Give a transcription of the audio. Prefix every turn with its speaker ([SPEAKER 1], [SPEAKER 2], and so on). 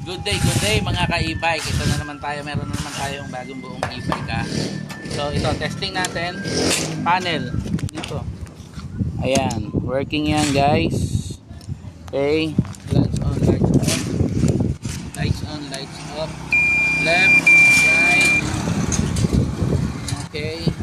[SPEAKER 1] Good day mga ka-e-bike. Ito na naman tayo, meron na naman tayong bagong buong e-bike ha. So ito, testing natin. Panel, dito. Ayan, working yan guys. Okay, lights on, lights off. Lights on, lights off. Left, right. Okay.